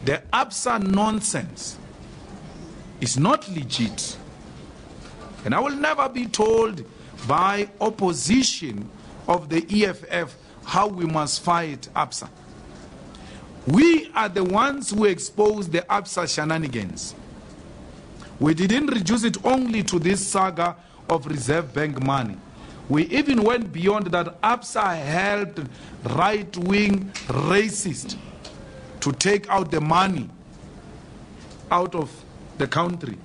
The ABSA nonsense is not legit. And I will never be told by opposition of the EFF how we must fight ABSA. We are the ones who exposed the ABSA shenanigans. We didn't reduce it only to this saga of Reserve Bank money. We even went beyond that. ABSA helped right-wing racists to take out the money out of the country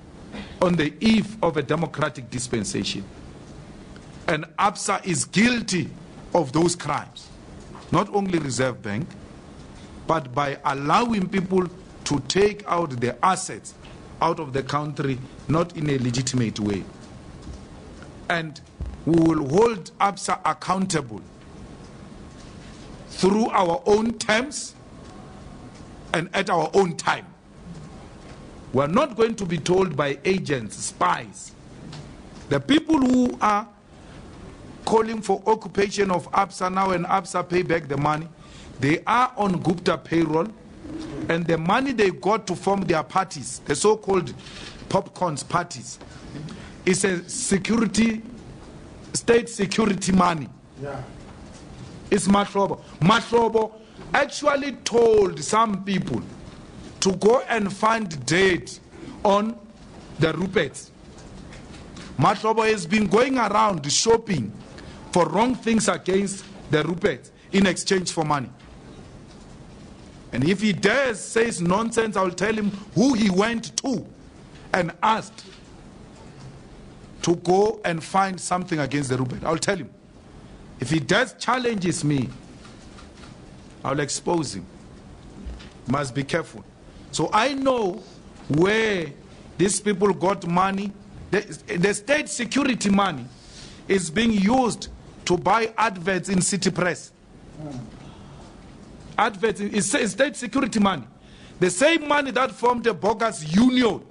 on the eve of a democratic dispensation. And ABSA is guilty of those crimes. Not only Reserve Bank, but by allowing people to take out their assets out of the country, not in a legitimate way. And we will hold ABSA accountable through our own terms and at our own time. We are not going to be told by agents, spies. The people who are calling for occupation of ABSA now and ABSA pay back the money, they are on Gupta payroll, and the money they got to form their parties, the so-called popcorns parties, is a security, state security money. Yeah. It's Mahlobo. Mahlobo actually told some people to go and find date on the Rupert. Mahlobo has been going around shopping for wrong things against the Rupert in exchange for money. And if he dares says nonsense, I'll tell him who he went to and asked to go and find something against the Rupert. I'll tell him. If he dares challenges me, I'll expose him. Must be careful. So I know where these people got money. The state security money is being used to buy adverts in city press. Adverts is state security money. The same money that formed a bogus union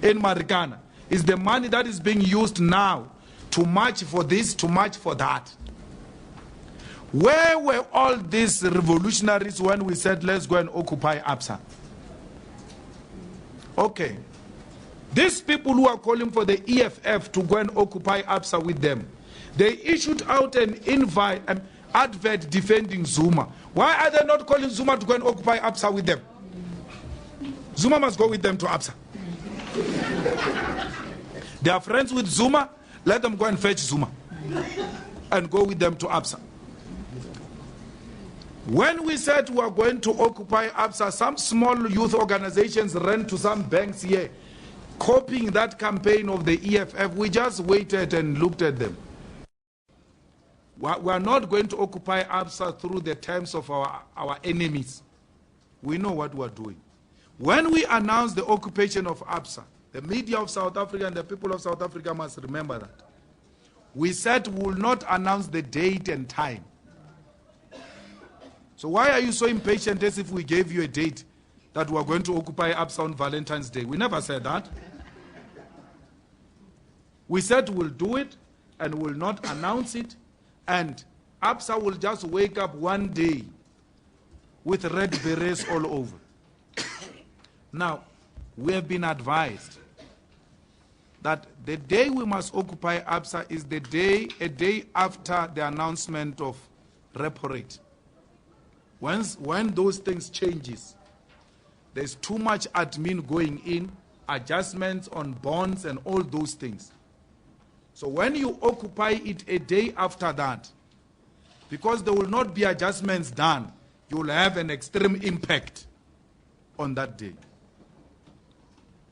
in Marikana is the money that is being used now to march for this, to march for that. Where were all these revolutionaries when we said let's go and occupy ABSA? Okay. These people who are calling for the EFF to go and occupy ABSA with them, they issued out an invite, an advert defending Zuma. Why are they not calling Zuma to go and occupy ABSA with them? Zuma must go with them to ABSA. They are friends with Zuma, let them go and fetch Zuma and go with them to ABSA. When we said we are going to occupy ABSA, some small youth organizations ran to some banks here, copying that campaign of the EFF. We just waited and looked at them. We are not going to occupy ABSA through the terms of our enemies. We know what we are doing. When we announced the occupation of ABSA, the media of South Africa and the people of South Africa must remember that. We said we will not announce the date and time. So why are you so impatient as if we gave you a date that we are going to occupy ABSA on Valentine's Day? We never said that. We said we'll do it and we'll not announce it, and ABSA will just wake up one day with red berets all over. Now, we have been advised that the day we must occupy ABSA is the day, a day after the announcement of repo rate. When those things changes, there's too much admin going in, adjustments on bonds and all those things. So when you occupy it a day after that, because there will not be adjustments done, you will have an extreme impact on that day.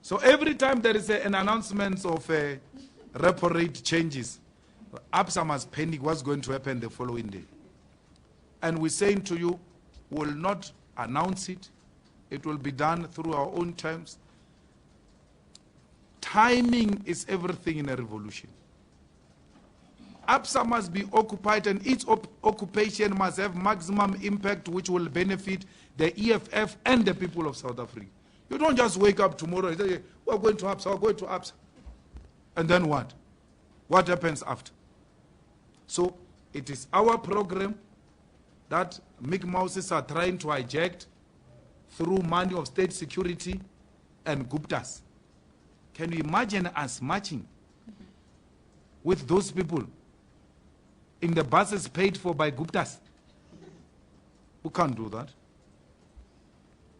So every time there is an announcement of repo rate changes, ABSA must panic what's going to happen the following day. And we're saying to you, we will not announce it. It will be done through our own terms. Timing is everything in a revolution. ABSA must be occupied, and its occupation must have maximum impact which will benefit the EFF and the people of South Africa. You don't just wake up tomorrow and say, we're going to ABSA, we're going to ABSA. And then what? What happens after? So it is our program that Mick Mouses are trying to hijack through money of state security and Guptas. Can you imagine us marching with those people in the buses paid for by Guptas? We can't do that.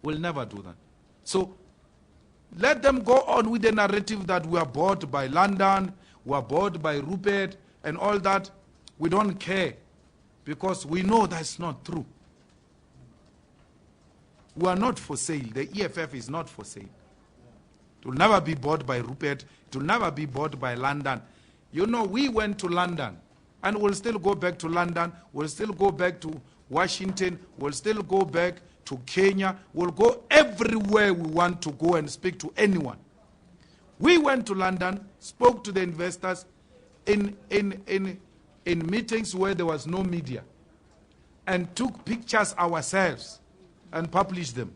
We'll never do that. So let them go on with the narrative that we are bought by London, we are bought by Rupert and all that. We don't care because we know that's not true. We are not for sale. The EFF is not for sale. It will never be bought by Rupert. It will never be bought by London. You know, we went to London and we'll still go back to London. We'll still go back to Washington. We'll still go back to Kenya. We'll go everywhere we want to go and speak to anyone. We went to London, spoke to the investors in meetings where there was no media, and took pictures ourselves and published them.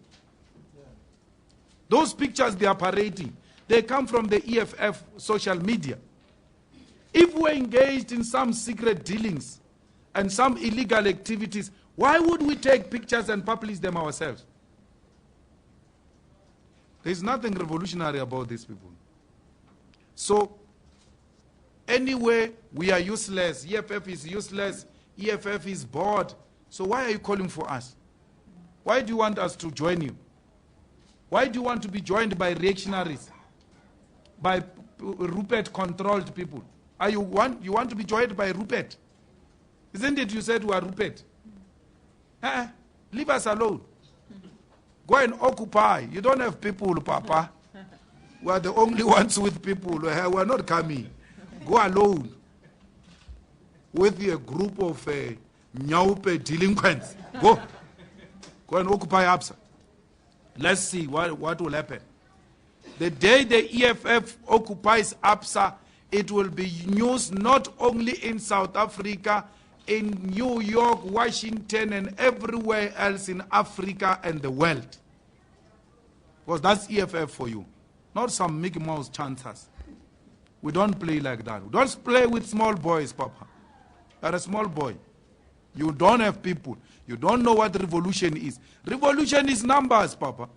Those pictures they are parading, they come from the EFF social media. If we're engaged in some secret dealings and some illegal activities, why would we take pictures and publish them ourselves? There's nothing revolutionary about these people. So, anyway, we are useless. EFF is useless. EFF is bored. So why are you calling for us? Why do you want us to join you? Why do you want to be joined by reactionaries? By Rupert-controlled people? You want to be joined by Rupert? Isn't it you said we are Rupert? Leave us alone. Go and occupy. You don't have people, Papa. We are the only ones with people. We are not coming. Go alone with a group of Nyaupe delinquents. Go and occupy ABSA. Let's see what will happen. The day the EFF occupies ABSA, it will be news not only in South Africa, in New York, Washington, and everywhere else in Africa and the world. Because that's EFF for you. Not some Mickey Mouse chancers. We don't play like that. We don't play with small boys, Papa. You're a small boy. You don't have people. You don't know what revolution is. Revolution is numbers, Papa.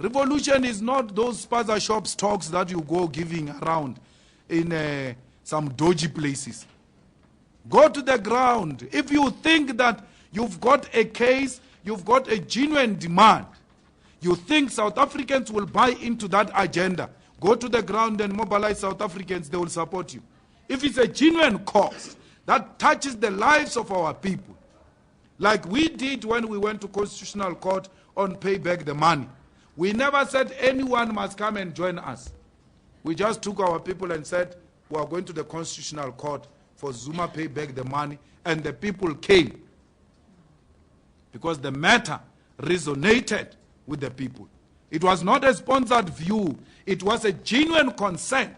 Revolution is not those spaza shops talks that you go giving around in some dodgy places. Go to the ground. If you think that you've got a case, you've got a genuine demand, you think South Africans will buy into that agenda, go to the ground and mobilize South Africans, they will support you. If it's a genuine cause that touches the lives of our people, like we did when we went to Constitutional Court on pay back the money. We never said anyone must come and join us. We just took our people and said, we are going to the Constitutional Court for Zuma pay back the money, and the people came. Because the matter resonated with the people. It was not a sponsored view. It was a genuine concern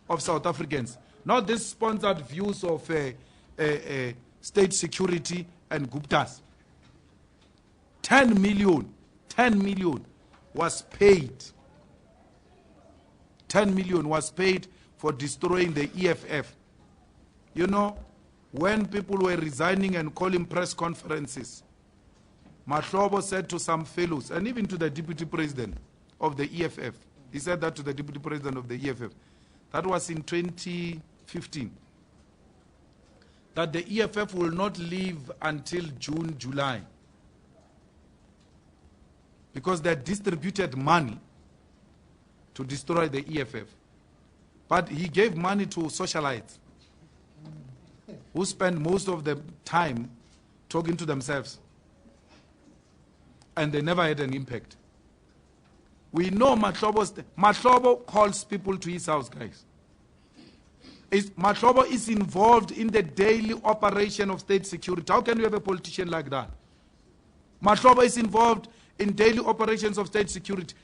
of South Africans, not this sponsored views of state security and Guptas. 10 million was paid. 10 million was paid for destroying the EFF. You know, when people were resigning and calling press conferences, Mahlobo said to some fellows, and even to the deputy president of the EFF, he said that to the deputy president of the EFF, that was in 2015, that the EFF will not leave until June, July, because they distributed money to destroy the EFF. But he gave money to socialites who spend most of the time talking to themselves. And they never had an impact. We know Mahlobo calls people to his house, guys. Mahlobo is involved in the daily operation of state security. How can you have a politician like that? Mahlobo is involved in daily operations of state security.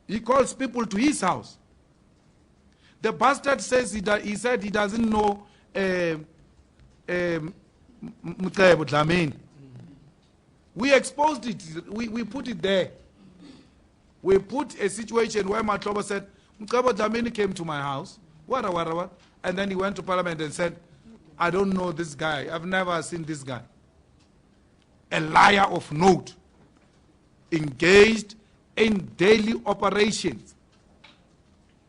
He calls people to his house. The bastard says he said he doesn't know Mugabe Dlamini. We exposed it. We put it there. We put a situation where Mahlobo said, Mugabe Dlamini came to my house, and then he went to Parliament and said, I don't know this guy. I've never seen this guy. A liar of note. engaged in daily operations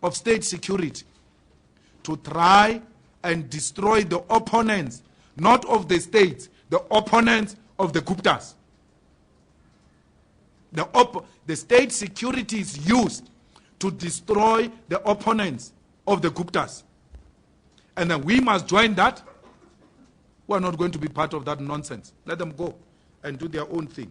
of state security to try and destroy the opponents, not of the state, the opponents of the Guptas. The state security is used to destroy the opponents of the Guptas. And then we must join that. We are not going to be part of that nonsense. Let them go and do their own thing.